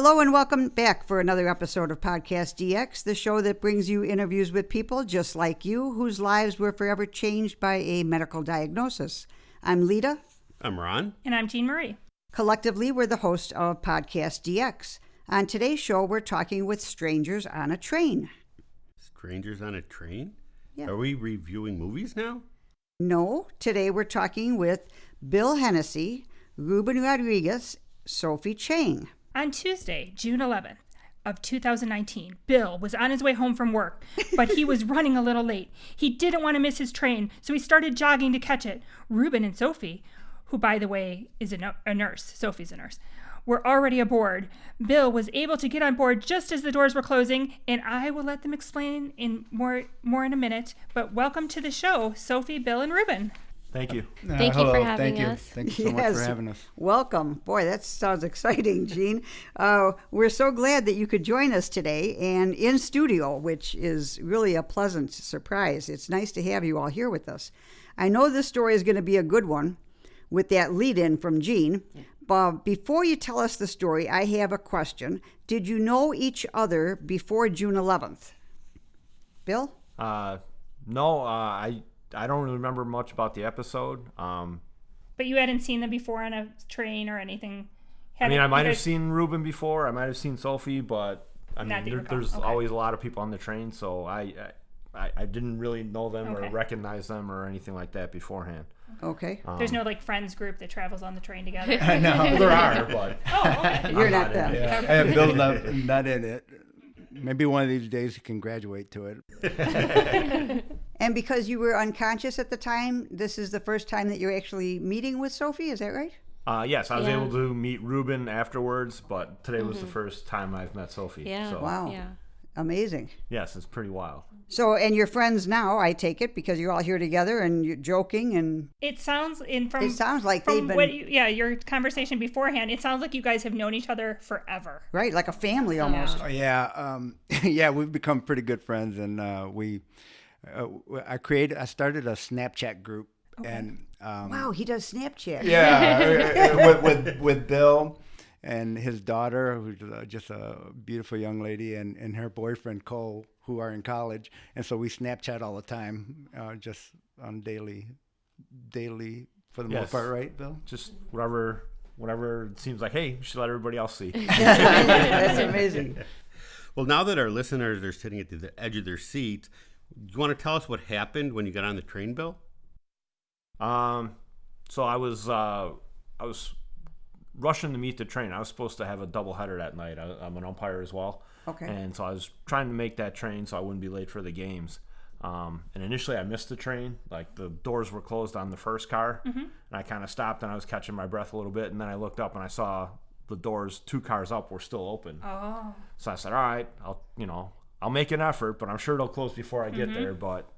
Hello and welcome back for another episode of PodcastDX, the show that brings you interviews with people just like you whose lives were forever changed by a medical diagnosis. I'm Lita. I'm Ron. And I'm Jean Marie. Collectively, we're the host of PodcastDX. On today's show, we're talking with strangers on a train. Strangers on a train? Yeah. Are we reviewing movies now? No, today we're talking with Bill Hennessy, Ruben Rodriguez, Sophie Chang. On Tuesday, June 11th of 2019, Bill was on his way home from work, but he was running a little late. He didn't want to miss his train, so he started jogging to catch it. Ruben and Sophie, who, by the way, is a nurse, Sophie's a nurse, were already aboard. Bill was able to get on board just as the doors were closing, and I will let them explain in more in a minute. But welcome to the show, Sophie, Bill, and Ruben. Thank you. Thank you for having us. Thank you so much for having us. Welcome. Boy, that sounds exciting, Jean. We're so glad that you could join us today and in studio, which is really a pleasant surprise. It's nice to have you all here with us. I know this story is going to be a good one with that lead-in from Jean. But before you tell us the story, I have a question. Did you know each other before June 11th? Bill? No, I don't really remember much about the episode. But you hadn't seen them before on a train or anything? I might have seen Ruben before. I might have seen Sophie, but there's always a lot of people on the train, so I didn't really know them or recognize them or anything like that beforehand. Okay. There's no friends group that travels on the train together? No, there are, but You're not them. Yeah. Bill's not in it. Maybe one of these days he can graduate to it. And because you were unconscious at the time, this is the first time that you're actually meeting with Sophie, is that right? Yes, I was able to meet Ruben afterwards, but today was the first time I've met Sophie. Yeah. So. Wow. Yeah. Amazing. Yes, it's pretty wild. So, and you're friends now, I take it, because you're all here together and you're joking and... It sounds like they've been... your conversation beforehand, it sounds like you guys have known each other forever. Right, like a family almost. Oh, yeah. Yeah, we've become pretty good friends, and I started a Snapchat group. Okay. And wow, he does Snapchat. Yeah, with Bill and his daughter, who's just a beautiful young lady, and her boyfriend Cole, who are in college, and so we Snapchat all the time, just on daily for the most part, right, Bill? Just whatever it seems like. Hey, you should let everybody else see. That's amazing. Well, now that our listeners are sitting at the edge of their seats, do you want to tell us what happened when you got on the train, Bill? So I was rushing to meet the train. I was supposed to have a doubleheader that night. I'm an umpire as well. Okay. And so I was trying to make that train so I wouldn't be late for the games. And initially I missed the train. Like the doors were closed on the first car. Mm-hmm. And I kind of stopped and I was catching my breath a little bit. And then I looked up and I saw the doors 2 cars up were still open. Oh. So I said, all right, I'll make an effort, but I'm sure they'll close before I get there. But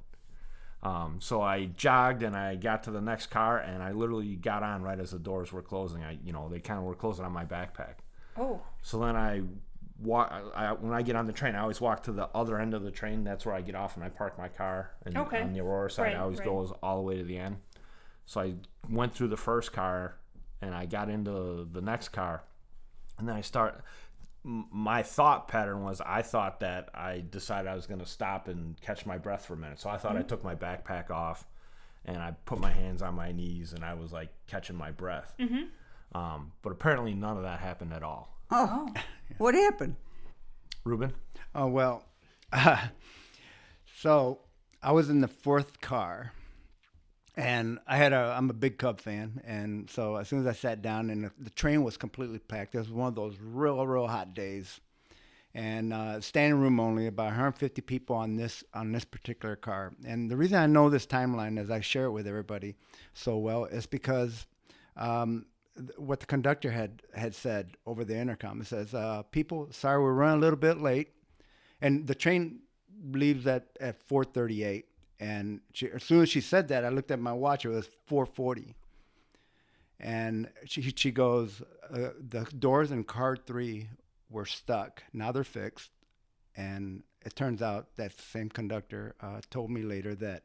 so I jogged and I got to the next car and I literally got on right as the doors were closing. They kind of were closing on my backpack. Oh. So then when I get on the train, I always walk to the other end of the train. That's where I get off and I park my car. And on the Aurora side, I always go all the way to the end. So I went through the first car and I got into the next car. And then my thought pattern was I thought that I decided I was going to stop and catch my breath for a minute. So I thought I took my backpack off and I put my hands on my knees and I was like catching my breath. Mm-hmm. But apparently none of that happened at all. Oh, what happened? Ruben? Oh, well, so I was in the 4th car, and I'm a big Cub fan, and so as soon as I sat down, and the train was completely packed. It was one of those real hot days, and standing room only, about 150 people on this particular car. And the reason I know this timeline, as I share it with everybody so well, is because what the conductor had said over the intercom. It says, people, sorry, we're running a little bit late. And the train leaves at 4:38. And as soon as she said that, I looked at my watch. It was 4:40. And she goes, the doors in car 3 were stuck. Now they're fixed. And it turns out that same conductor told me later that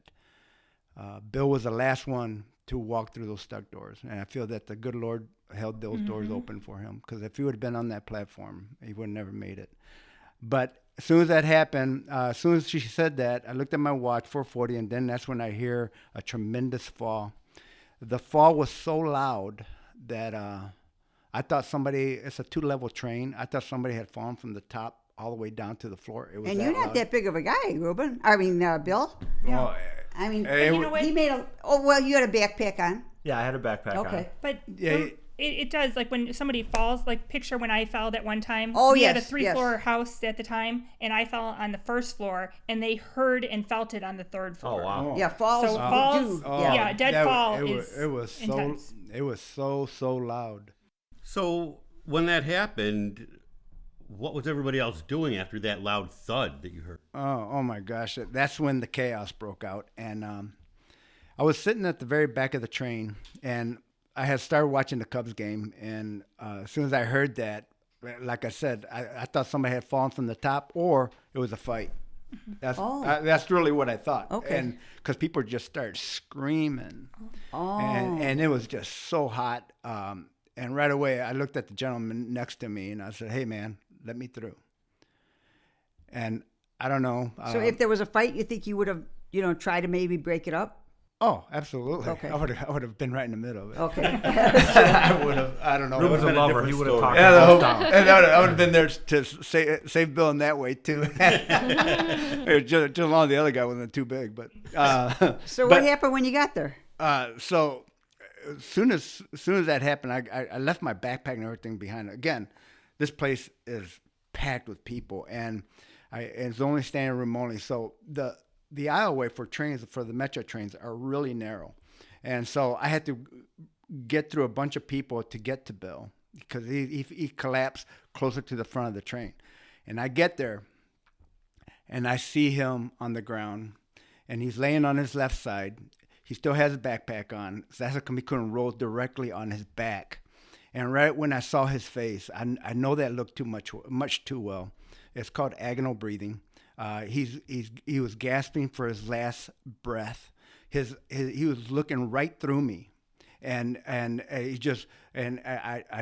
Bill was the last one to walk through those stuck doors. And I feel that the good Lord held those doors open for him, because if he would have been on that platform, he would have never made it. But as soon as that happened, as soon as she said that, I looked at my watch, 4:40, and then that's when I hear a tremendous fall. The fall was so loud that I thought it's a 2-level train. I thought somebody had fallen from the top all the way down to the floor. It was and you're not that big of a guy, Ruben. I mean, Bill. Yeah. Well, I mean, you know what? he made a. Oh well, you had a backpack on. Yeah, I had a backpack on. Okay. But Yeah, it does, like when somebody falls, like picture when I fell that one time. Oh, we had a yes, 3-floor house at the time, and I fell on the first floor, and they heard and felt it on the third floor. Oh, wow. Yeah, falls. So falls, do. yeah, dead fall is it was intense. It was so loud. So when that happened, what was everybody else doing after that loud thud that you heard? Oh my gosh. That's when the chaos broke out. And I was sitting at the very back of the train, and I had started watching the Cubs game. And as soon as I heard that, like I said, I thought somebody had fallen from the top, or it was a fight. That's really what I thought. Okay. And because people just started screaming. Oh. And it was just so hot. And right away, I looked at the gentleman next to me, and I said, "Hey, man, let me through." And I don't know. So if there was a fight, you think you would have, tried to maybe break it up? Oh, absolutely. Okay. I would have been right in the middle of it. Okay. I would have. I don't know. Ruben's a lover. He would have talked Yeah, him down. and I would have been there to save Bill in that way too. Just along the other guy wasn't too big, but. So what happened when you got there? So as soon as that happened, I left my backpack and everything behind. Again, this place is packed with people, and it's only standing room only. So the aisleway for the Metra trains are really narrow, and so I had to get through a bunch of people to get to Bill, because he collapsed closer to the front of the train. And I get there, and I see him on the ground, and he's laying on his left side. He still has a backpack on, so that's how come he couldn't roll directly on his back. And right when I saw his face, I know that looked much too well. It's called agonal breathing. He was gasping for his last breath. He was looking right through me, and I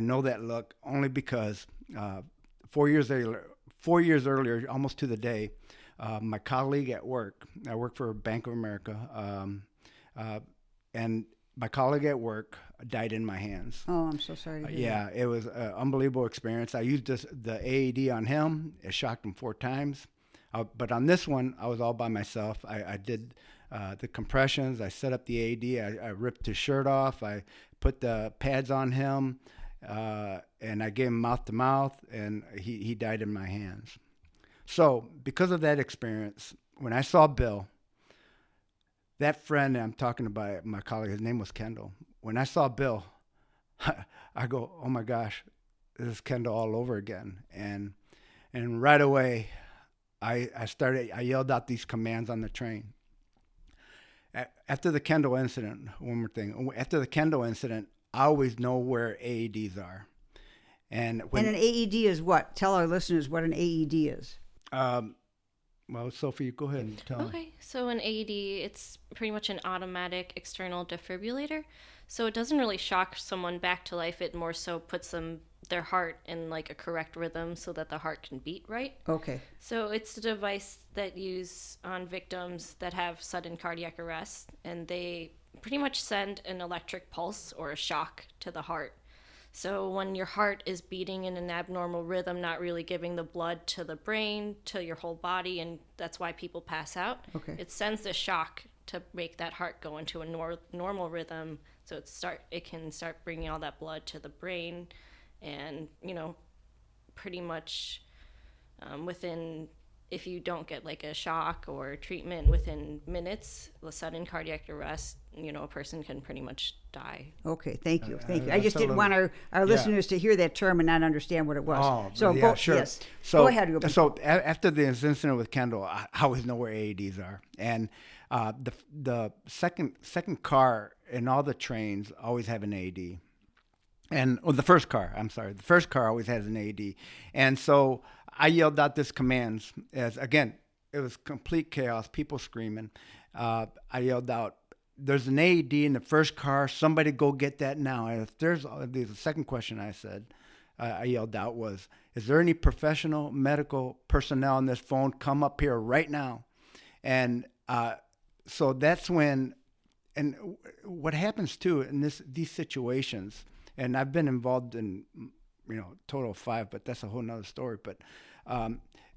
know that look only because 4 years earlier, almost to the day, my colleague at work, I work for Bank of America, and my colleague at work died in my hands. Oh, I'm so sorry to hear Yeah, it was an unbelievable experience. I used the AED on him. It shocked him 4 times. But on this one, I was all by myself. I did the compressions. I set up the AED. I ripped his shirt off. I put the pads on him, and I gave him mouth to mouth, and he died in my hands. So because of that experience, when I saw Bill, that friend I'm talking about, my colleague, his name was Kendall. When I saw Bill, I go, "Oh my gosh, this is Kendall all over again." And right away, I yelled out these commands on the train. After the Kendall incident, one more thing. After the Kendall incident, I always know where AEDs are. And an AED is what? Tell our listeners what an AED is. Well, Sophie, go ahead and tell them. Okay, so an AED, it's pretty much an automatic external defibrillator. So it doesn't really shock someone back to life. It more so puts their heart in like a correct rhythm so that the heart can beat right. Okay. So it's a device that used on victims that have sudden cardiac arrest, and they pretty much send an electric pulse or a shock to the heart. So when your heart is beating in an abnormal rhythm, not really giving the blood to the brain, to your whole body, and that's why people pass out. Okay. It sends a shock to make that heart go into a normal rhythm, so it can start bringing all that blood to the brain, and pretty much within, if you don't get like a shock or treatment within minutes, a sudden cardiac arrest, a person can pretty much die. Okay, thank you. I just didn't want our listeners to hear that term and not understand what it was. Oh, so yeah, sure. Yes. So, go ahead, Ruben. So after the incident with Kendall, I always know where AEDs are. And the second car in all the trains always have an AED. The first car always has an AED. And so I yelled out this commands as, again, it was complete chaos, people screaming. I yelled out, there's an AED in the first car. Somebody go get that now. And if there's the second question I yelled out was, is there any professional medical personnel on this phone? Come up here right now. And so that's when, and what happens too in these situations, and I've been involved in, total of 5, but that's a whole nother story. But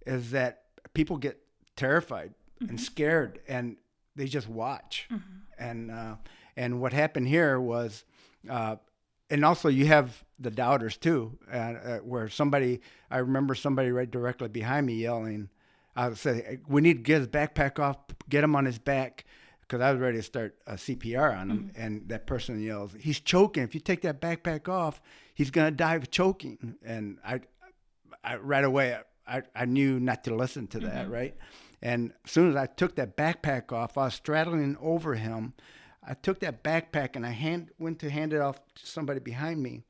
is that people get terrified and scared, and they just watch. And what happened here was, and also you have the doubters too, where I remember somebody right directly behind me yelling, I would say, we need to get his backpack off, get him on his back, because I was ready to start a CPR on him. And that person yells, he's choking. If you take that backpack off, he's going to die of choking. And I right away, I knew not to listen to that, right? And as soon as I took that backpack off, I was straddling over him. I took that backpack and I went to hand it off to somebody behind me.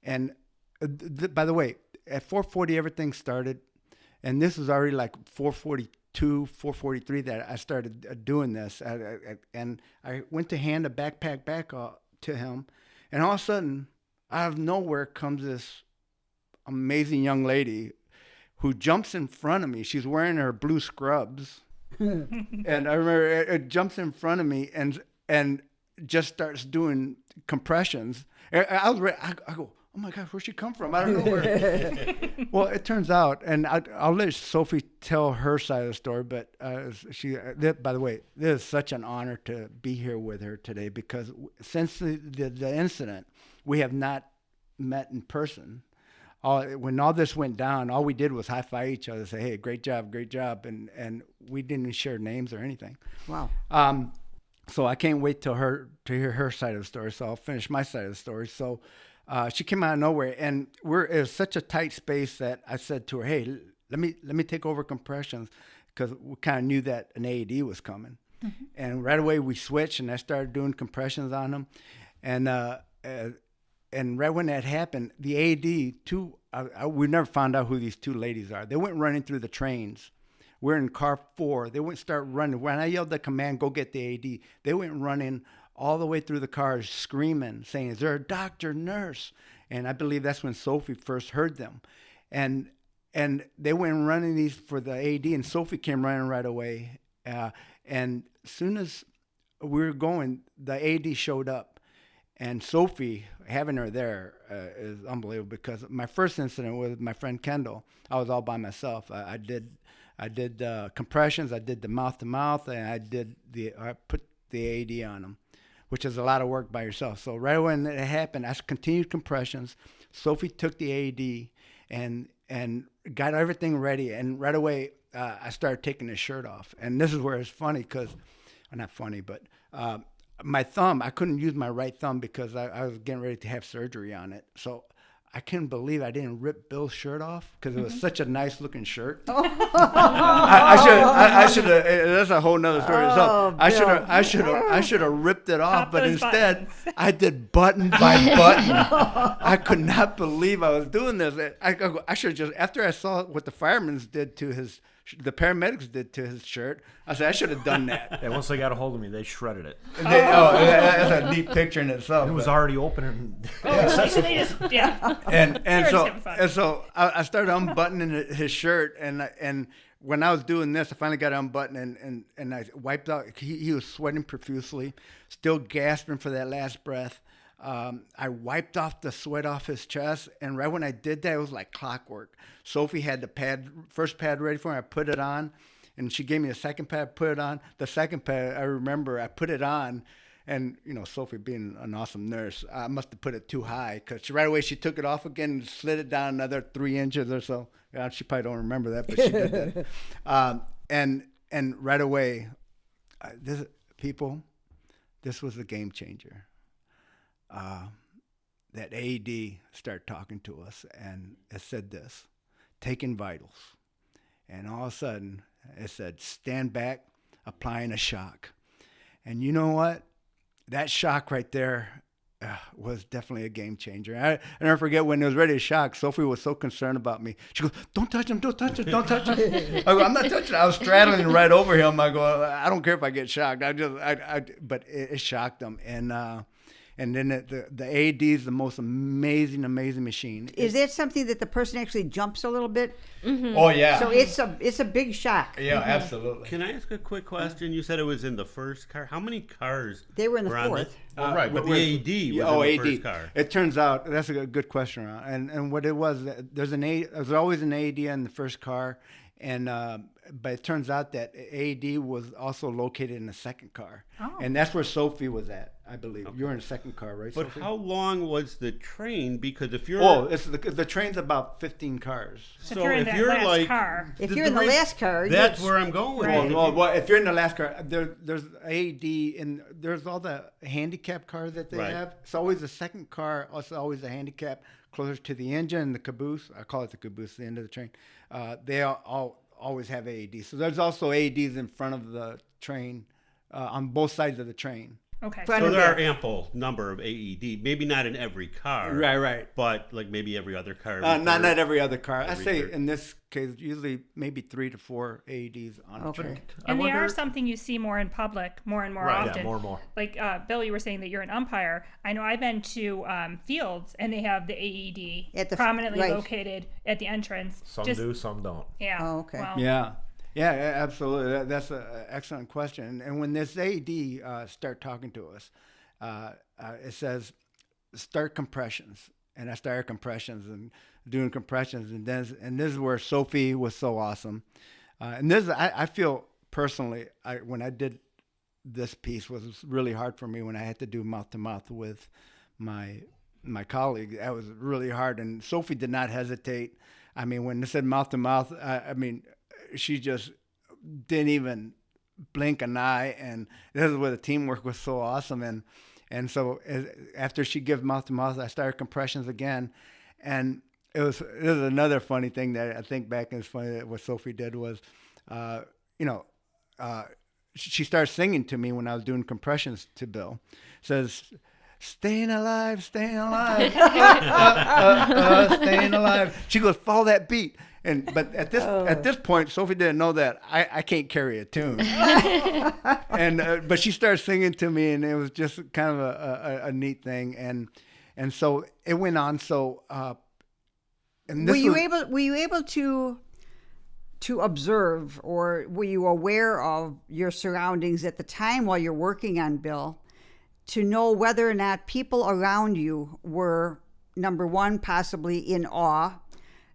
And by the way, at 4:40 everything started, and this was already like 4:42, 4:43 that I started doing this. And I went to hand a backpack back to him, and all of a sudden, out of nowhere comes this amazing young lady who jumps in front of me. She's wearing her blue scrubs. And I remember it jumps in front of me and just starts doing compressions. I was ready. I go, oh my gosh, where'd she come from? I don't know where. Well, it turns out, and I'll let Sophie tell her side of the story, but by the way, this is such an honor to be here with her today, because since the incident, we have not met in person. When all this went down, all we did was high-five each other, say, hey, great job, and we didn't even share names or anything. Wow. So I can't wait to hear her side of the story, so I'll finish my side of the story. So she came out of nowhere, and it was such a tight space that I said to her, hey, let me take over compressions, because we kind of knew that an AED was coming. And right away we switched, and I started doing compressions on them. And right when that happened, the AED, we never found out who these two ladies are. They went running through the trains. We're in car 4. They went start running. When I yelled the command, go get the AED, they went running all the way through the cars, screaming, saying, is there a doctor, nurse? And I believe that's when Sophie first heard them. And they went running these for the AED, and Sophie came running right away. And as soon as we were going, the AED showed up. And Sophie, having her there is unbelievable, because my first incident with my friend Kendall, I was all by myself. I did compressions, I did the mouth to mouth, and I put the AED on them, which is a lot of work by yourself. So right when it happened, I continued compressions. Sophie took the AED and got everything ready, and right away I started taking his shirt off. And this is where it's funny, because, not funny, but my thumb, I couldn't use my right thumb because I was getting ready to have surgery on it. So I couldn't believe I didn't rip Bill's shirt off, because it was such a nice looking shirt. I should have. That's a whole nother story. So I should have ripped it off, but instead I did button by button. I could not believe I was doing this. I should just, after I saw what the the paramedics did to his shirt, I said I should have done that. And once they got a hold of me, they shredded it. That's a neat picture in itself. It was already open. And so I started unbuttoning his shirt, and when I was doing this, I finally got unbuttoned, and I wiped out. He was sweating profusely, still gasping for that last breath. I wiped off the sweat off his chest, and right when I did that, it was like clockwork. Sophie had the first pad ready for me. I put it on, and she gave me a second pad, put it on. The second pad, I remember, I put it on, and, Sophie being an awesome nurse, I must have put it too high, because right away she took it off again and slid it down another 3 inches or so. Yeah, she probably don't remember that, but she did that. And right away, this was a game changer. That AED started talking to us, and it said this, taking vitals. And all of a sudden, it said, stand back, applying a shock. And you know what? That shock right there, was definitely a game changer. I never forget when it was ready to shock, Sophie was so concerned about me. She goes, don't touch him, don't touch him, don't touch him. I go, I'm not touching him. I was straddling right over him. I go, I don't care if I get shocked. But it shocked him. And then the AED is the most amazing machine. Is that something that the person actually jumps a little bit? Mm-hmm. Oh, yeah. So it's a big shock. Yeah, absolutely. Can I ask a quick question? You said it was in the first car. How many cars? They were in the on fourth. Right, but the AED was in the first car. It turns out, that's a good question, Ron. And what it was, there's always an AED in the first car, and but it turns out that AED was also located in the second car. Oh. And that's where Sophie was at, I believe. Okay. You're in the second car, right, But Sophie? how long was the train? Because if you're... Oh, the train's about 15 cars. So if you're in the last car. If you're in the last car... That's where I'm going. Right. Well, if you're in the last car, there's AED, and there's all the handicap cars that they have. It's always the second car, also always a handicap closer to the engine and the caboose. I call it the caboose, the end of the train. They always have AEDs. So there's also AEDs in front of the train, on both sides of the train. Okay. So there are ample number of AED, maybe not in every car. Right. But like maybe every other car. Not every other car. I say in this case, usually maybe 3 to 4 AEDs on a train. And they are something you see more in public, more and more often. Yeah, more and more. Like Bill, you were saying that you're an umpire. I know I've been to fields, and they have the AED prominently located at the entrance. Some do, some don't. Yeah. Oh, okay. Well, Yeah, absolutely. That's an excellent question. And when this AED start talking to us, it says start compressions, and I started compressions and doing compressions, and this is where Sophie was so awesome. And this I feel personally, when I did this piece was really hard for me when I had to do mouth to mouth with my colleague. That was really hard, and Sophie did not hesitate. I mean, when they said mouth to mouth, she just didn't even blink an eye, and this is where the teamwork was so awesome. And so after she gave mouth to mouth, I started compressions again, and it was another funny thing that I think back, and it's funny that what Sophie did was, she started singing to me when I was doing compressions to Bill. Says, staying alive, staying alive, staying alive. She goes, follow that beat. But at this point, Sophie didn't know that I can't carry a tune. But she started singing to me, and it was just kind of a neat thing. And so it went on. So were you able to observe, or were you aware of your surroundings at the time while you're working on Bill, to know whether or not people around you were, number one, possibly in awe,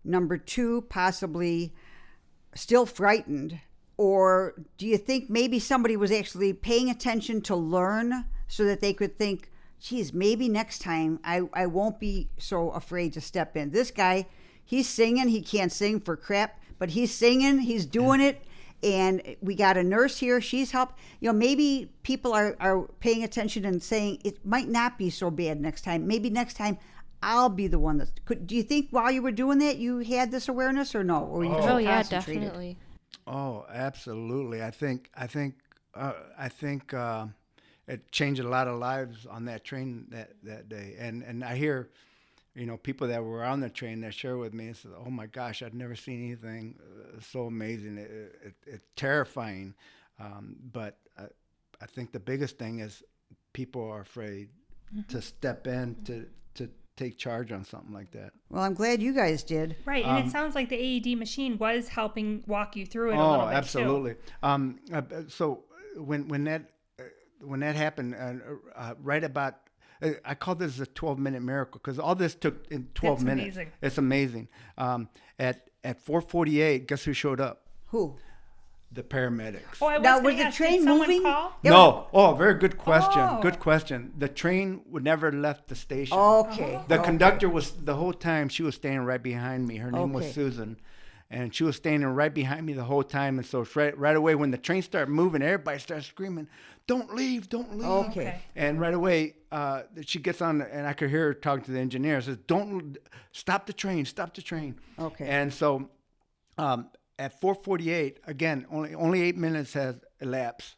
number two, possibly still frightened, or do you think maybe somebody was actually paying attention to learn so that they could think, geez, maybe next time I won't be so afraid to step in. This guy, he's singing, he can't sing for crap, but he's singing, he's doing it. And we got a nurse here, she's helped. Maybe people are paying attention and saying it might not be so bad next time. Maybe next time I'll be the one do you think while you were doing that you had this awareness, or no? Or were you just yeah, concentrated? definitely. Oh, absolutely. I think it changed a lot of lives on that train that day. And I hear, people that were on the train that share with me and said, "Oh my gosh, I'd never seen anything so amazing. It's terrifying." But I think the biggest thing is people are afraid to step in to take charge on something like that. Well, I'm glad you guys did. Right, and it sounds like the AED machine was helping walk you through it a little bit. Oh, absolutely. So when that happened, right about, I call this a 12-minute miracle because all this took in 12 minutes. Amazing. It's amazing. At 4:48, guess who showed up? Who? The paramedics. Oh, I was Now, gonna was the ask, train did someone moving? call? No. Oh, very good question. Oh. Good question. The train would never left the station. Okay. The conductor was, the whole time, she was standing right behind me. Her name was Susan. And she was standing right behind me the whole time. And so right away, when the train started moving, everybody started screaming, don't leave, don't leave. Okay. And right away, she gets on, and I could hear her talking to the engineer. Says, don't, stop the train, stop the train. Okay. And so at 4:48, again, only 8 minutes has elapsed.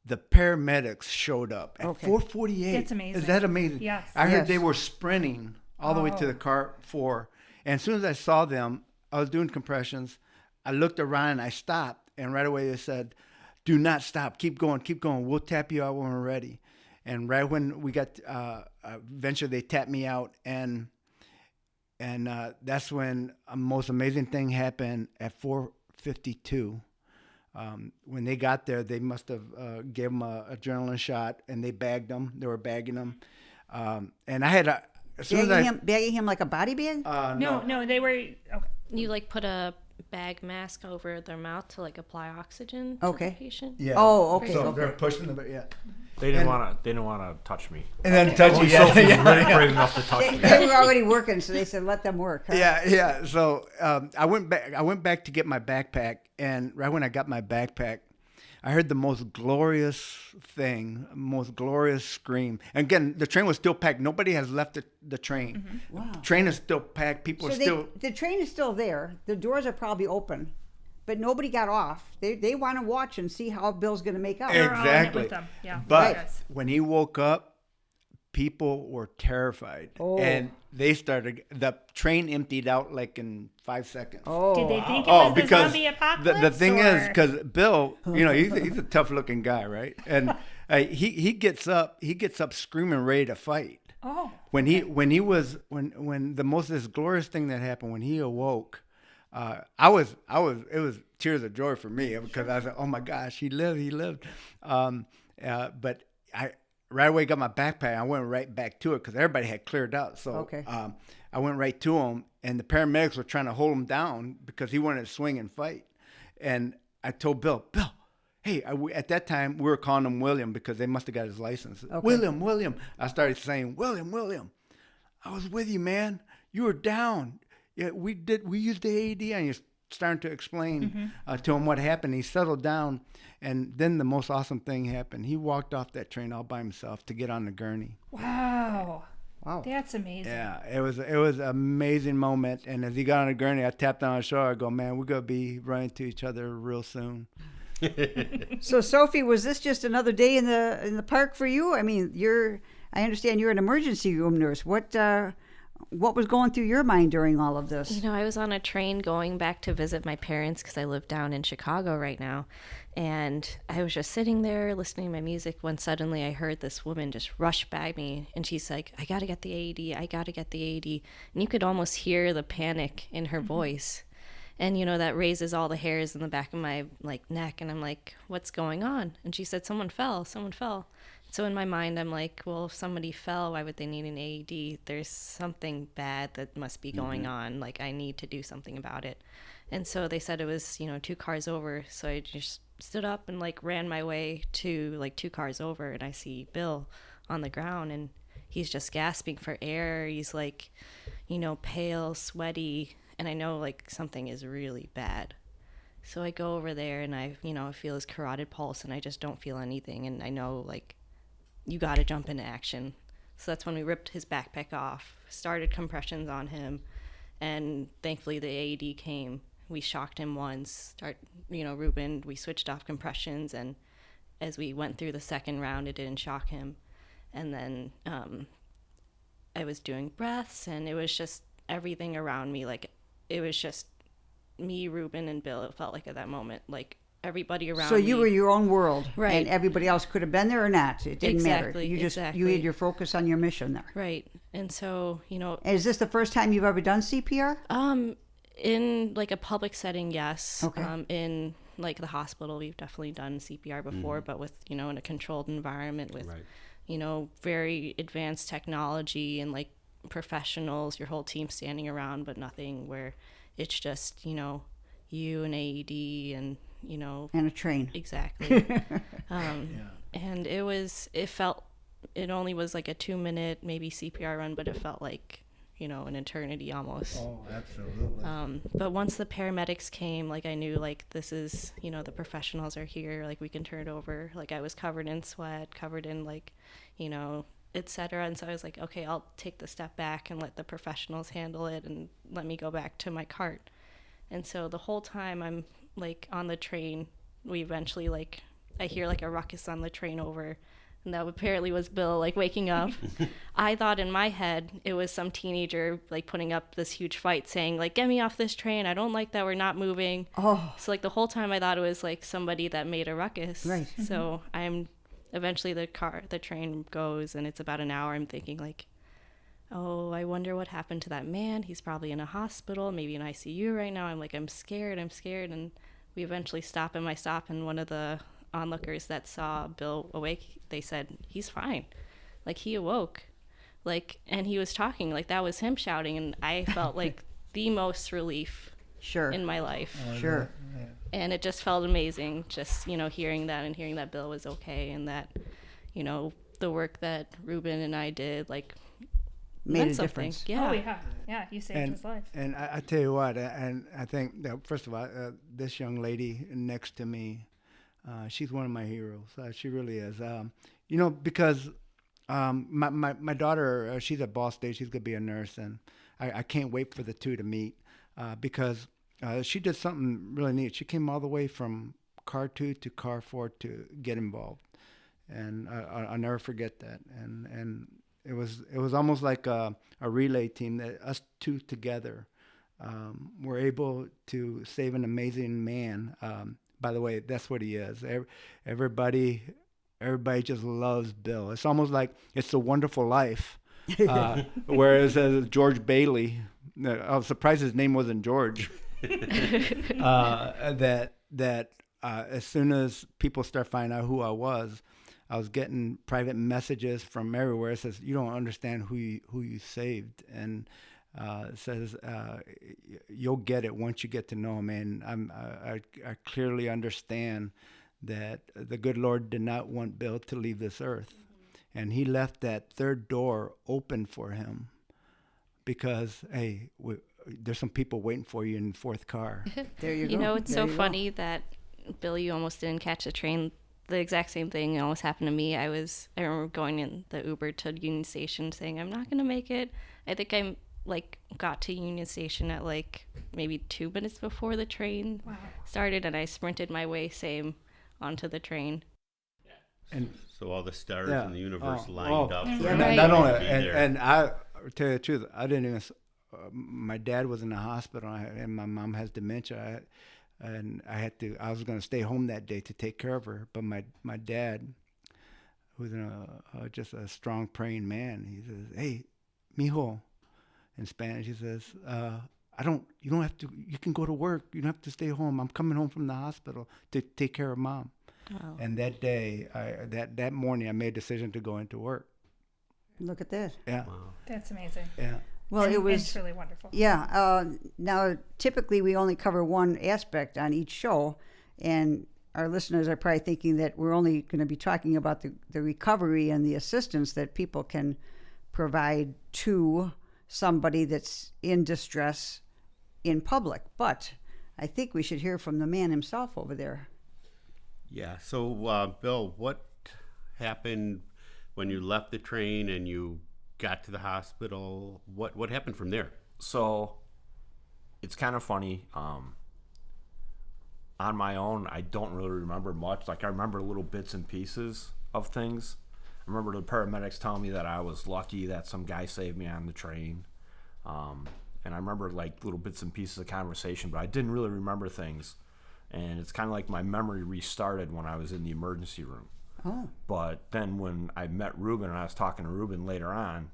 the paramedics showed up at 4:48. It's amazing. Is that amazing? Yes. I heard they were sprinting all the way to the car 4. And as soon as I saw them, I was doing compressions. I looked around and I stopped. And right away they said, do not stop. Keep going. Keep going. We'll tap you out when we're ready. And right when we got, eventually they tapped me out. And that's when a most amazing thing happened at 4:52. When they got there, they must have gave him a adrenaline shot, and they bagged him. They were bagging him, and I had bagging him like a body bag. No, they were. Okay. You like put a bag mask over their mouth to like apply oxygen to the patient. Yeah. Oh, okay. So they're pushing them, yeah. They didn't want to touch me. And then touch you. Sophie's brave enough to touch me. They were already working, so they said let them work. Huh? Yeah. So I went back to get my backpack, and right when I got my backpack, I heard the most glorious scream. And again, the train was still packed. Nobody has left the train. Mm-hmm. Wow. The train is still packed. People are still. The train is still there. The doors are probably open, but nobody got off. They want to watch and see how Bill's going to make out. Exactly. With them. Yeah. But when he woke up, people were terrified, and the train emptied out like in 5 seconds. Did they think it was the zombie apocalypse? The thing is, because Bill, he's a tough looking guy, right? And he gets up screaming, ready to fight. When the most glorious thing that happened when he awoke, it was tears of joy for me because I was like, oh my gosh, he lived. But I right away got my backpack. I went right back to it because everybody had cleared out. So I went right to him, and the paramedics were trying to hold him down because he wanted to swing and fight. And I told Bill, hey, at that time we were calling him William because they must have got his license. Okay. William. I started saying, William, I was with you, man. You were down. Yeah, we used the AED, and you're starting to explain to him what happened. He settled down, and then the most awesome thing happened. He walked off that train all by himself to get on the gurney. Wow, that's amazing. Yeah, it was an amazing moment. And as he got on the gurney, I tapped on his shoulder. I go, man, we're gonna be running to each other real soon. So, Sophie, was this just another day in the park for you? I mean, I understand you're an emergency room nurse. What was going through your mind during all of this? I was on a train going back to visit my parents because I live down in Chicago right now. And I was just sitting there listening to my music when suddenly I heard this woman just rush by me. And she's like, I got to get the AED. I got to get the AED. And you could almost hear the panic in her voice. And, that raises all the hairs in the back of my neck. And I'm like, what's going on? And she said, someone fell. So in my mind, I'm like, well, if somebody fell, why would they need an AED? There's something bad that must be going on. Like, I need to do something about it. And so they said it was, 2 cars over. So I just stood up and ran my way to 2 cars over. And I see Bill on the ground, and he's just gasping for air. He's pale, sweaty. And I know something is really bad. So I go over there and I feel his carotid pulse, and I just don't feel anything. And I know you got to jump into action. So that's when we ripped his backpack off, started compressions on him, and thankfully the AED came. We shocked him once, Ruben, we switched off compressions, and as we went through the second round, it didn't shock him. And then I was doing breaths, and it was just everything around me. It was just me, Ruben, and Bill, it felt like at that moment. Everybody around me. So you were your own world, right? And everybody else could have been there or not. It didn't matter. You just you had your focus on your mission there, right? And so Is this the first time you've ever done CPR? In a public setting, yes. Okay. In the hospital, we've definitely done CPR before, but with in a controlled environment with very advanced technology and professionals, your whole team standing around, but nothing where it's just you and AED and and a train. Exactly. And it only was a 2-minute maybe CPR run, but it felt like an eternity almost. Oh, absolutely. But once the paramedics came, I knew this is the professionals are here, we can turn it over. I was covered in sweat, covered in etc. And so I was like, okay, I'll take the step back and let the professionals handle it and let me go back to my cart. And so the whole time I'm on the train, we eventually I hear like a ruckus on the train over. And that apparently was Bill, like, waking up. I thought in my head it was some teenager, like, putting up this huge fight saying, like, get me off this train. I don't like that we're not moving. Oh. So, like, the whole time I thought it was, like, somebody that made a ruckus. Right. So eventually the train goes, and it's about an hour. I'm thinking, like, oh, I wonder what happened to that man. He's probably in a hospital, maybe in ICU right now. I'm scared. And we eventually stop in my stop, and one of the onlookers that saw Bill awake, they said, he's fine. Like, he awoke. Like, and he was talking. Like, that was him shouting, and I felt like the most relief in my life. Sure. Yeah. And it just felt amazing, just, hearing that and hearing that Bill was okay, and that, the work that Ruben and I did, like, made meant a something. difference. Yeah. Oh, yeah. Yeah, you saved his life. And I tell you what, and I think that, first of all, this young lady next to me, she's one of my heroes. She really is. Because my daughter, she's at Ball State. She's going to be a nurse, and I can't wait for the two to meet because she did something really neat. She came all the way from car 2 to car 4 to get involved, and I'll never forget that. And it was almost like a relay team that us two together were able to save an amazing man. By the way, that's what he is. Everybody just loves Bill. It's almost like It's a Wonderful Life. Whereas George Bailey, I was surprised his name wasn't George. That as soon as people start finding out who I was getting private messages from everywhere. It says, you don't understand who you saved. And it says, you'll get it once you get to know him. And I clearly understand that the good Lord did not want Bill to leave this earth. Mm-hmm. And he left that third door open for him because, hey, there's some people waiting for you in the fourth car. There you go. It's so funny that, Bill, you almost didn't catch the train. The exact same thing almost happened to me. I remember going in the Uber to Union Station saying, I'm not going to make it. I think I got to Union Station at maybe 2 minutes before the train started, and I sprinted my way onto the train. And so all the stars in the universe lined up. Yeah, for right. Not only, you to be there. and I tell you the truth, I didn't even. My dad was in the hospital, and my mom has dementia. And I was going to stay home that day to take care of her. But my dad, who's just a strong praying man, he says, hey, mijo, in Spanish, he says, you don't have to, you can go to work. You don't have to stay home. I'm coming home from the hospital to take care of Mom. Oh. And that day, that morning, I made a decision to go into work. Look at that. Yeah. Wow. That's amazing. Yeah. Well, it was it's really wonderful. Yeah. Now, typically, we only cover one aspect on each show, and our listeners are probably thinking that we're only going to be talking about the recovery and the assistance that people can provide to somebody that's in distress in public. But I think we should hear from the man himself over there. Yeah. So, Bill, what happened when you left the train and you got to the hospital? What happened from there? So it's kind of funny. On my own, I don't really remember much. I remember little bits and pieces of things. I remember the paramedics telling me that I was lucky that some guy saved me on the train. And I remember little bits and pieces of conversation, but I didn't really remember things. And it's kind of like my memory restarted when I was in the emergency room. Oh. But then when I met Ruben and I was talking to Ruben later on,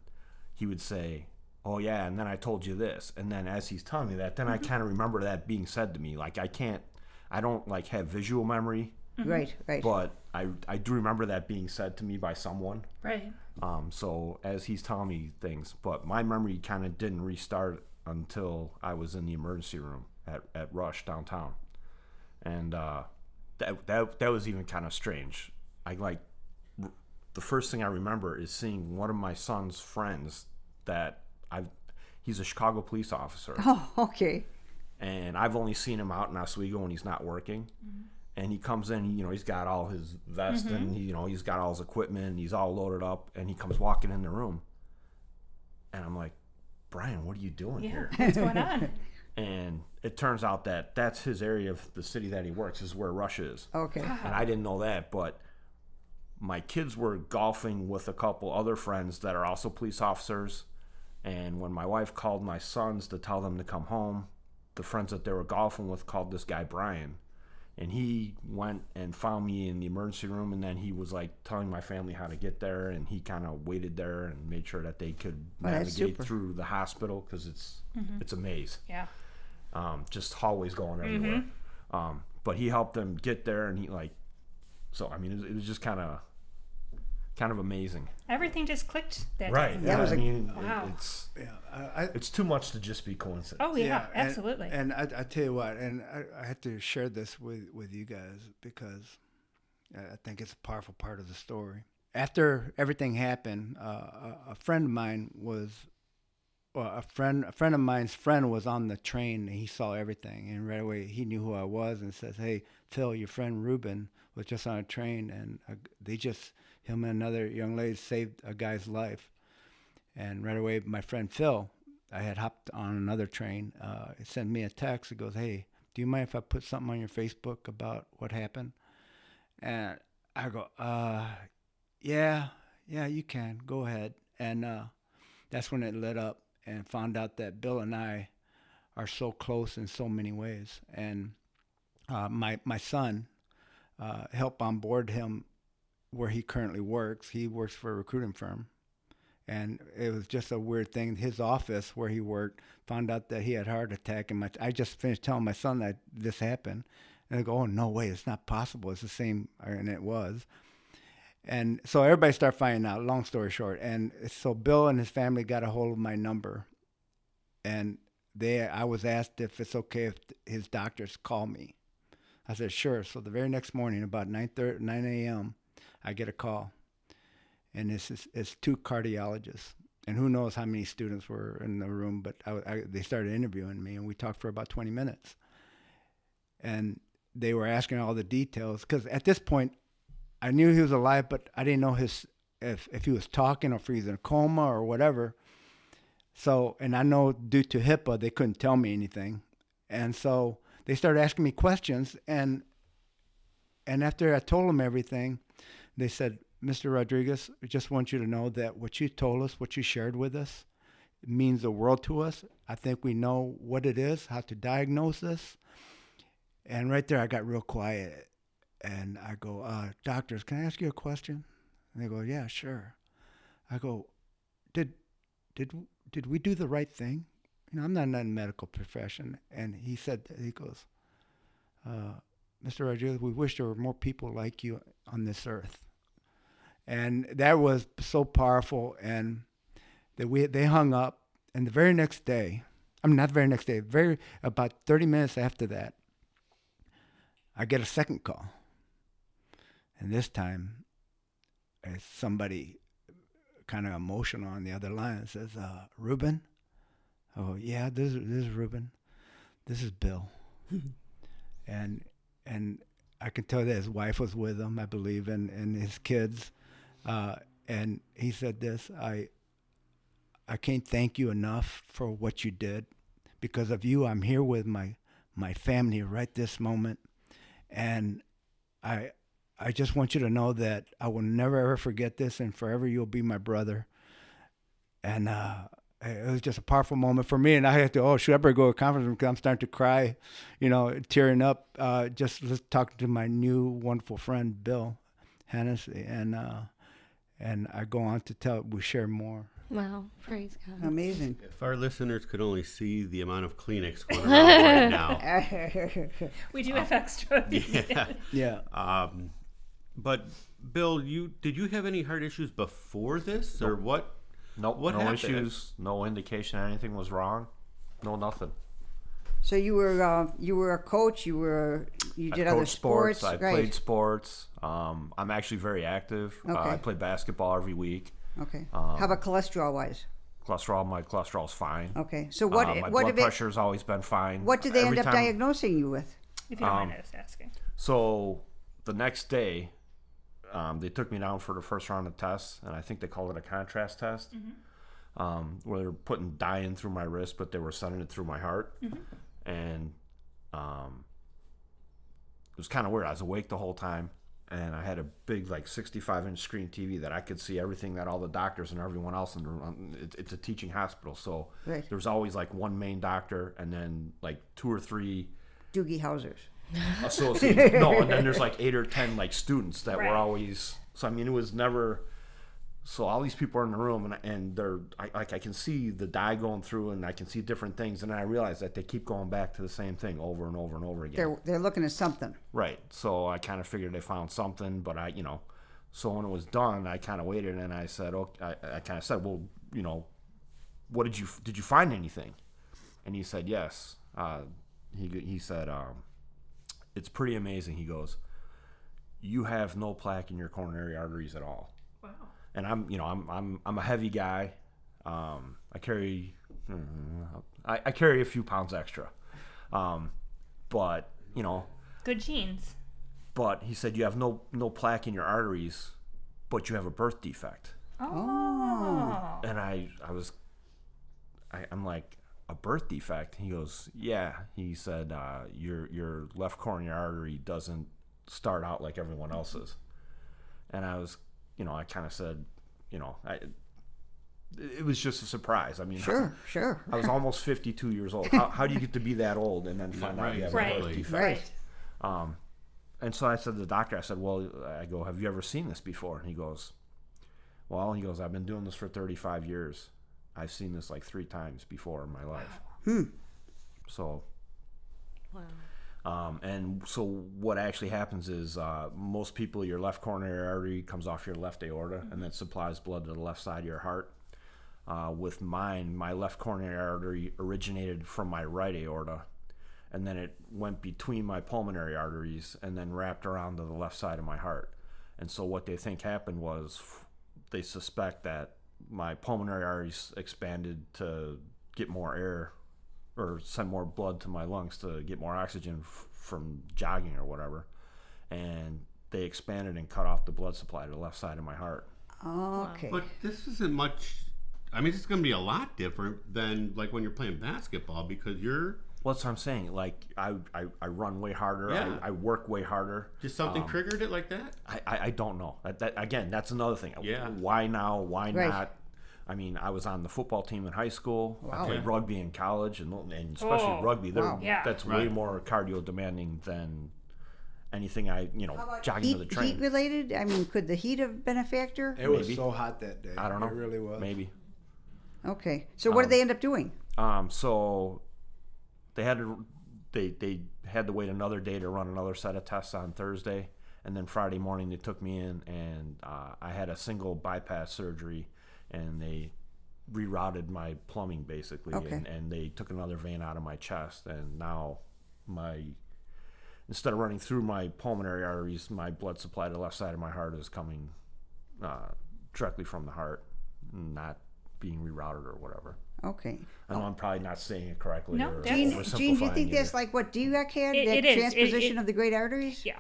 he would say, oh yeah, and then I told you this. And then as he's telling me that, then I kind of remember that being said to me. I don't have visual memory. Mm-hmm. Right. But I do remember that being said to me by someone. Right. So as he's telling me things, but my memory kind of didn't restart until I was in the emergency room at Rush downtown. And that was even kind of strange. The first thing I remember is seeing one of my son's friends he's a Chicago police officer. Oh, okay. And I've only seen him out in Oswego when he's not working. Mm-hmm. And he comes in, he's got all his vest and he's got all his equipment and he's all loaded up, and he comes walking in the room. And I'm like, Brian, what are you doing here? What's going on? And it turns out that that's his area of the city that he works, is where Russia is. Okay. And I didn't know that, but my kids were golfing with a couple other friends that are also police officers. And when my wife called my sons to tell them to come home, the friends that they were golfing with called this guy Brian. And he went and found me in the emergency room, and then he was like telling my family how to get there, and he kind of waited there and made sure that they could navigate through the hospital, because it's a maze. Yeah. Just hallways going everywhere. But he helped them get there, and he it was just kind of amazing. Everything just clicked that right. day. Yeah, wow. It's too much to just be coincidence. Oh yeah, absolutely. And I tell you what, and I had to share this with you guys because I think it's a powerful part of the story. After everything happened, a friend of mine was. Well, a friend of mine's friend was on the train, and he saw everything, and right away he knew who I was, and says, "Hey, Phil, your friend Ruben was just on a train, and him and another young lady saved a guy's life." And right away, my friend Phil, I had hopped on another train. He sent me a text. He goes, "Hey, do you mind if I put something on your Facebook about what happened?" And I go, yeah, you can. Go ahead." And that's when it lit up. And found out that Bill and I are so close in so many ways. And my son helped onboard him where he currently works. He works for a recruiting firm. And it was just a weird thing. His office where he worked found out that he had a heart attack. And I just finished telling my son that this happened. And they go, "Oh, no way, it's not possible. It's the same." And it was. And so everybody started finding out, long story short. And so Bill and his family got a hold of my number. And I was asked if it's okay if his doctors call me. I said, sure. So the very next morning, about 9 a.m., I get a call. And it's two cardiologists. And who knows how many students were in the room, but they started interviewing me, and we talked for about 20 minutes. And they were asking all the details, because at this point, I knew he was alive, but I didn't know if he was talking or if he was in a coma or whatever. So, and I know due to HIPAA, they couldn't tell me anything. And so they started asking me questions. And after I told them everything, they said, "Mr. Rodriguez, we just want you to know that what you told us, what you shared with us, it means the world to us. I think we know what it is, how to diagnose this." And right there, I got real quiet. And I go, "Doctors, can I ask you a question?" And they go, "Yeah, sure." I go, Did we do the right thing? I'm not in the medical profession. And he goes, "Mr. Rodriguez, we wish there were more people like you on this earth." And that was so powerful. And they hung up. And the very next day, not the very next day, about 30 minutes after that, I get a second call. And this time, it's somebody kind of emotional on the other line. It says, "Ruben?" "Oh, yeah, this is Ruben. This is Bill." and I can tell that his wife was with him, I believe, and his kids. And he said this, I can't thank you enough for what you did. Because of you, I'm here with my family right this moment. And I just want you to know that I will never, ever forget this, and forever you'll be my brother. And it was just a powerful moment for me. And I had to, should I better go to a conference room because I'm starting to cry, tearing up, just talking to my new wonderful friend, Bill Hennessy. And I go on to we share more. Wow, praise God. Amazing. If our listeners could only see the amount of Kleenex going around right now. We do have extra. Yeah. But Bill, did you have any heart issues before this, or what? Nope, what no happened? issues, no indication anything was wrong, no nothing. So you were a coach. You did other sports. I played sports. I'm actually very active. Okay. I play basketball every week. Okay. How about cholesterol-wise? My cholesterol's fine. Okay. So my blood pressure's always been fine. What did they end up diagnosing you with? If you don't mind us asking. So the next day, they took me down for the first round of tests, and I think they called it a contrast test, where they were putting dye in through my wrist, but they were sending it through my heart. And it was kind of weird. I was awake the whole time, and I had a big 65-inch screen TV that I could see everything that all the doctors and everyone else in the room. It's a teaching hospital, so Right. there was always one main doctor and then 2 or 3 Doogie Housers. associates. No, and then there's 8 or 10 students that were Right. always. So I mean, it was never. So all these people are in the room, and they're I can see the dye going through, and I can see different things, and then I realize that they keep going back to the same thing over and over and over again. They're looking at something. Right. So I kind of figured they found something, but so when it was done, I kind of waited, and I said, I kind of said, well, what did you find anything? And he said, yes. He said, it's pretty amazing. He goes, you have no plaque in your coronary arteries at all. Wow. And I'm a heavy guy. I carry a few pounds extra. But Good genes. But he said you have no plaque in your arteries, but you have a birth defect. Oh. And I'm like, a birth defect? He goes, yeah. He said your left coronary artery doesn't start out like everyone else's. And I was, I kind of said, it was just a surprise. I mean, Sure. I was almost 52 years old. How do you get to be that old and then find out you have a birth defect? Right. And so I said to the doctor, I said, well, have you ever seen this before? And he goes, I've been doing this for 35 years. I've seen this 3 times before in my life. So, Wow. and so what actually happens is most people, your left coronary artery comes off your left aorta, and that supplies blood to the left side of your heart. With mine, my left coronary artery originated from my right aorta, and then it went between my pulmonary arteries and then wrapped around to the left side of my heart. And so what they think happened was they suspect that my pulmonary arteries expanded to get more air or send more blood to my lungs to get more oxygen from jogging or whatever. And they expanded and cut off the blood supply to the left side of my heart. Okay. But this isn't much. I mean, it's going to be a lot different than when you're playing basketball because you're. Well, that's what I'm saying. I run way harder. Yeah. I work way harder. Just something triggered it like that? I don't know. That again, that's another thing. Yeah. Why now? Why Right. not? I mean, I was on the football team in high school. Wow. I played rugby in college, and especially rugby. Wow. Yeah. That's way more cardio demanding than anything jogging to the train. Heat related? I mean, could the heat have been a factor? It was so hot that day. I don't know. It really was. Maybe. Okay. So what did they end up doing? So they had to wait another day to run another set of tests on Thursday, and then Friday morning they took me in, and I had a single bypass surgery, and they rerouted my plumbing basically, Okay. and they took another vein out of my chest, and now instead of running through my pulmonary arteries, my blood supply to the left side of my heart is coming directly from the heart, not being rerouted or whatever. Okay. I know I'm probably not saying it correctly. No, or that's- Gene, do you think oversimplifying that's either. like what DUAC had? It that is. transposition of the great arteries? Yeah.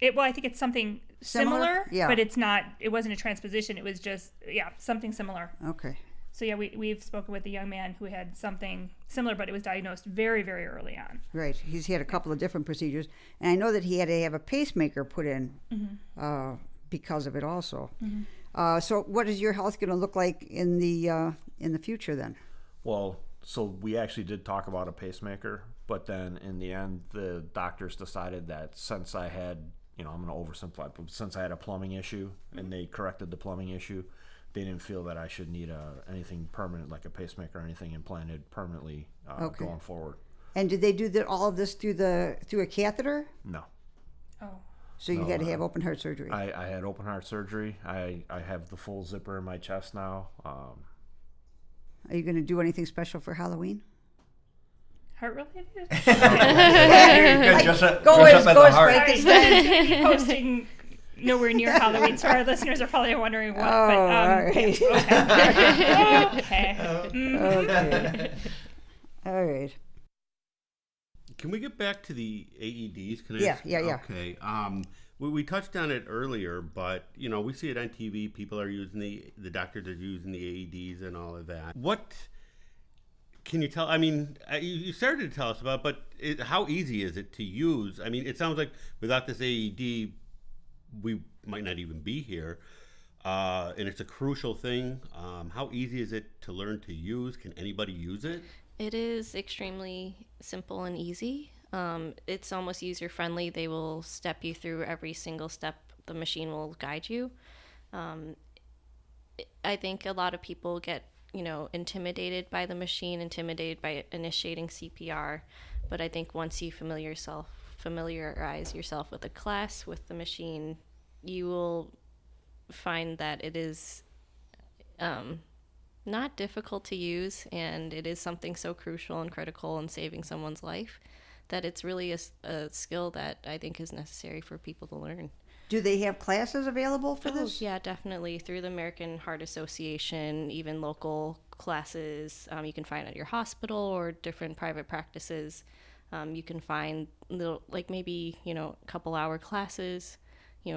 Well, I think it's something Similar? similar, Yeah. but it wasn't a transposition. It was just, something similar. Okay. So, we've spoken with a young man who had something similar, but it was diagnosed very, very early on. Right. He's had a couple of different procedures. And I know that he had to have a pacemaker put in because of it also. So what is your health going to look like in the future then? Well, so we actually did talk about a pacemaker, but then in the end, the doctors decided that since I had, I'm going to oversimplify, but since I had a plumbing issue and they corrected the plumbing issue, they didn't feel that I should need anything permanent like a pacemaker or anything implanted permanently going forward. And did they do all of this through a catheter? No. Oh. So you had to have open heart surgery? I had open heart surgery. I have the full zipper in my chest now. Are you going to do anything special for Halloween? Heart related? Go as Frankenstein. Posting nowhere near Halloween, so our listeners are probably wondering what. Oh, but, all right. Okay. Okay. All right. Can we get back to the AEDs? Yeah. Okay. We touched on it earlier, but we see it on TV. People are using the doctors are using the AEDs and all of that. What can you tell? I mean, you started to tell us about, but how easy is it to use? I mean, it sounds like without this AED, we might not even be here, and it's a crucial thing. How easy is it to learn to use? Can anybody use it? It is extremely simple and easy. It's almost user friendly. They will step you through every single step. The machine will guide you. I think a lot of people get, intimidated by the machine, intimidated by initiating CPR. But I think once you familiarize yourself with the class, with the machine, you will find that it is not difficult to use, and it is something so crucial and critical in saving someone's life that it's really a skill that I think is necessary for people to learn. Do they have classes available for this? Yeah, definitely. Through the American Heart Association, even local classes you can find at your hospital or different private practices. You can find little, maybe, a couple hour classes,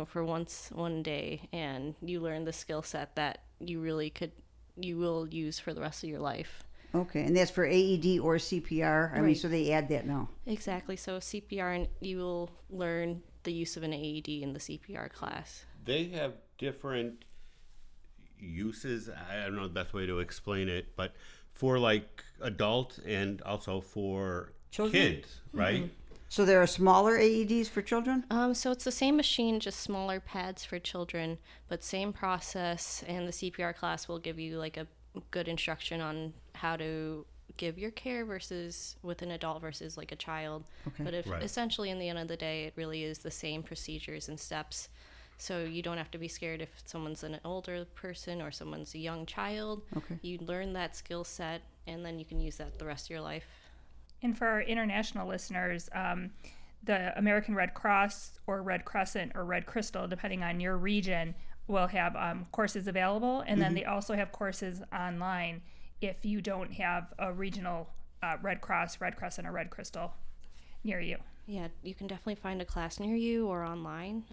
for one day, and you learn the skill set that you will use for the rest of your life. Okay, and that's for AED or CPR? I mean, so they add that now. Exactly. So CPR, and you will learn the use of an AED in the CPR class. They have different uses. I don't know the best way to explain it, but for adults and also for kids, right? Mm-hmm. So there are smaller AEDs for children? So it's the same machine, just smaller pads for children, but same process. And the CPR class will give you a good instruction on how to give your care versus with an adult versus a child. Okay. But essentially in the end of the day, it really is the same procedures and steps. So you don't have to be scared if someone's an older person or someone's a young child. Okay. You learn that skill set, and then you can use that the rest of your life. And for our international listeners, the American Red Cross or Red Crescent or Red Crystal, depending on your region, will have courses available. And then they also have courses online if you don't have a regional Red Cross, Red Crescent, or Red Crystal near you. Yeah, you can definitely find a class near you or online.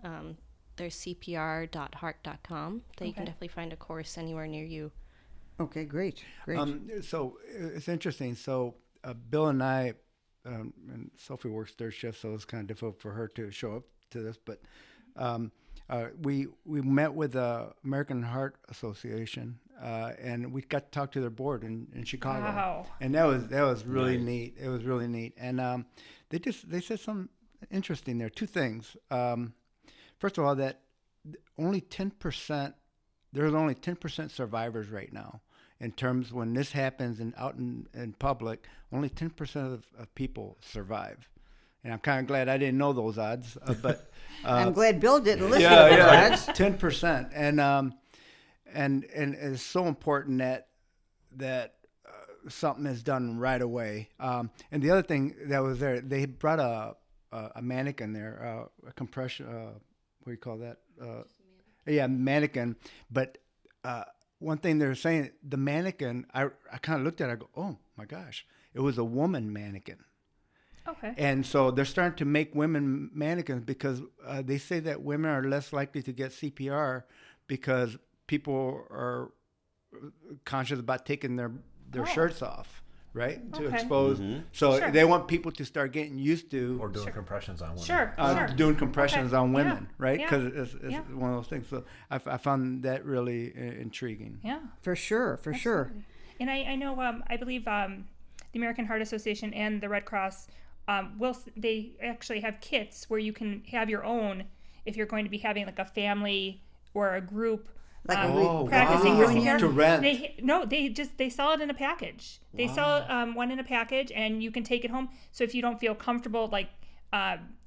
There's cpr.heart.com. You can definitely find a course anywhere near you. Okay, great. So it's interesting. So Bill and I, and Sophie works third shift, so it's kind of difficult for her to show up to this. But we met with the American Heart Association, and we got to talk to their board in Chicago. Wow. And that was really neat. It was really neat. And they said something interesting there. Two things. First of all, that only 10%. There's only 10% survivors right now. In terms when this happens out in public, only 10% of people survive. And I'm kind of glad I didn't know those odds, but I'm glad Bill didn't listen to those odds. 10%, and it's so important that something is done right away. And the other thing that was there, they brought a mannequin there, a compression. What do you call that? Mannequin. But one thing they're saying, the mannequin, I kind of looked at it, I go, oh my gosh, it was a woman mannequin. Okay. And so they're starting to make women mannequins because they say that women are less likely to get CPR because people are conscious about taking their shirts off, right? To expose. Mm-hmm. So they want people to start getting used to. Or doing compressions on women. Sure. Doing compressions on women, right? Because it's one of those things. So I found that really intriguing. Yeah. For sure. And I know, I believe the American Heart Association and the Red Cross, they actually have kits where you can have your own if you're going to be having a family or a group practicing for CPR. To rent. They sell it in a package. They sell one in a package, and you can take it home. So if you don't feel comfortable,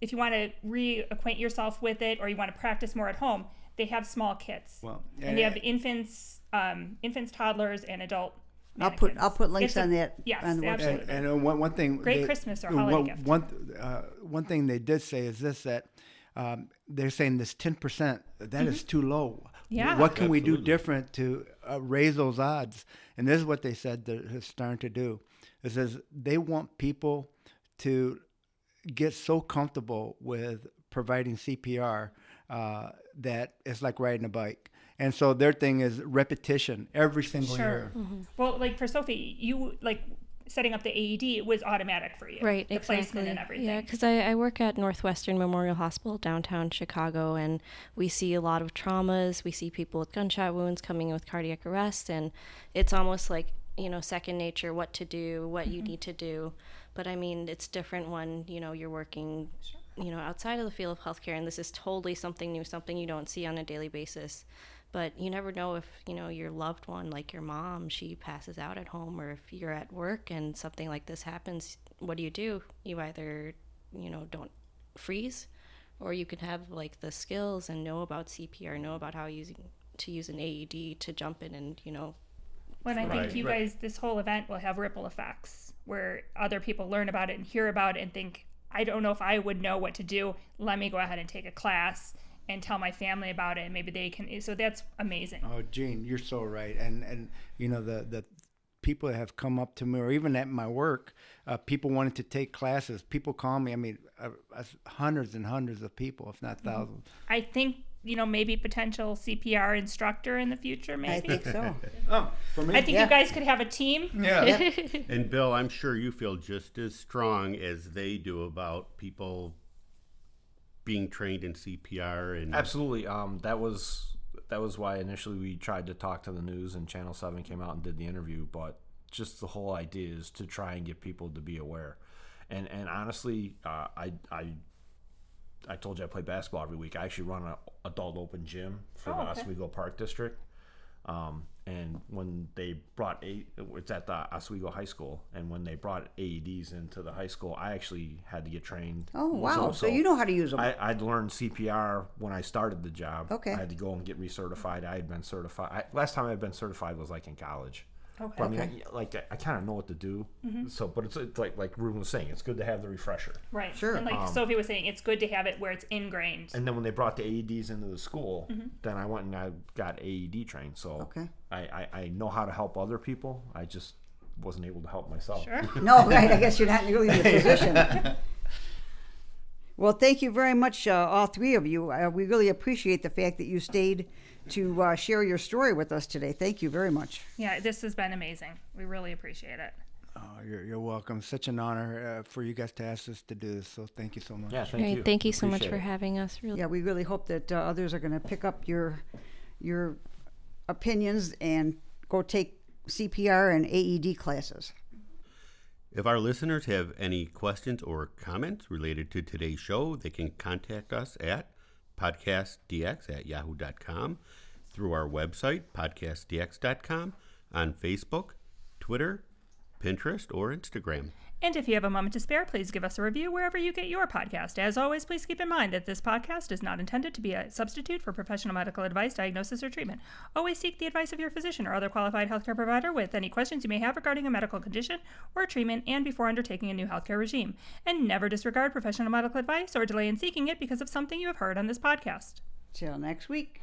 if you want to reacquaint yourself with it or you want to practice more at home, they have small kits. And they have infants, toddlers, and adult. I'll put links on that. Yes, on the absolutely. And one thing. Great Christmas or holiday gift. One thing they did say is this, that they're saying this 10%, that is too low. Yeah. What can we do different to raise those odds? And this is what they said they're starting to do. It says they want people to get so comfortable with providing CPR that it's like riding a bike. And so their thing is repetition every single year. Mm-hmm. Well, for Sophie, you setting up the AED, it was automatic for you. Right, the exactly. placement and everything. Yeah, because I work at Northwestern Memorial Hospital downtown Chicago, and we see a lot of traumas. We see people with gunshot wounds coming in with cardiac arrest, and it's almost like, second nature, what to do, what you need to do. But I mean, it's different when, you're working, outside of the field of healthcare, and this is totally something new, something you don't see on a daily basis. But you never know if, your loved one, like your mom, she passes out at home, or if you're at work and something like this happens, what do? You either, don't freeze, or you can have like the skills and know about CPR, know about how to use an AED to jump in and, When I think you guys, this whole event will have ripple effects where other people learn about it and hear about it and think, I don't know if I would know what to do. Let me go ahead and take a class and tell my family about it, and maybe they can. So that's amazing. Oh, Gene, you're so right. And the people that have come up to me, or even at my work, people wanted to take classes. People call me. I mean, hundreds and hundreds of people, if not thousands. I think, maybe potential CPR instructor in the future, maybe. I think so. For me, I think you guys could have a team. yeah. And Bill, I'm sure you feel just as strong as they do about people being trained in CPR. And absolutely. That was why initially we tried to talk to the news, and Channel 7 came out and did the interview. But just the whole idea is to try and get people to be aware. And honestly, I told you I play basketball every week. I actually run an adult open gym for the Oswego Park District. And when they brought it's at the Oswego High School, and when they brought AEDs into the high school, I actually had to get trained. Oh, wow. So you know how to use them. I'd learned CPR when I started the job. Okay. I had to go and get recertified. I had been certified. Last time I had been certified was like in college. Okay. But I mean, I kind of know what to do. So, but it's like Ruben was saying, it's good to have the refresher. Right. Sure. And like Sophie was saying, it's good to have it where it's ingrained. And then when they brought the AEDs into the school, then I went and I got AED trained. So I know how to help other people. I just wasn't able to help myself. Sure. No, right. I guess you're not really in a position. Well, thank you very much, all three of you. We really appreciate the fact that you stayed to share your story with us today. Thank you very much. Yeah, this has been amazing. We really appreciate it. Oh, you're welcome. Such an honor for you guys to ask us to do this. So thank you so much. Yeah, thank you. Thank you so much Appreciate for it. having us. Really. Yeah, we really hope that others are going to pick up your opinions and go take CPR and AED classes. if our listeners have any questions or comments related to today's show, they can contact us at PodcastDX@yahoo.com, through our website, PodcastDX.com, on Facebook, Twitter, Pinterest, or Instagram. And if you have a moment to spare, please give us a review wherever you get your podcast. As always, please keep in mind that this podcast is not intended to be a substitute for professional medical advice, diagnosis, or treatment. Always seek the advice of your physician or other qualified healthcare provider with any questions you may have regarding a medical condition or treatment and before undertaking a new healthcare regime. And never disregard professional medical advice or delay in seeking it because of something you have heard on this podcast. Till next week.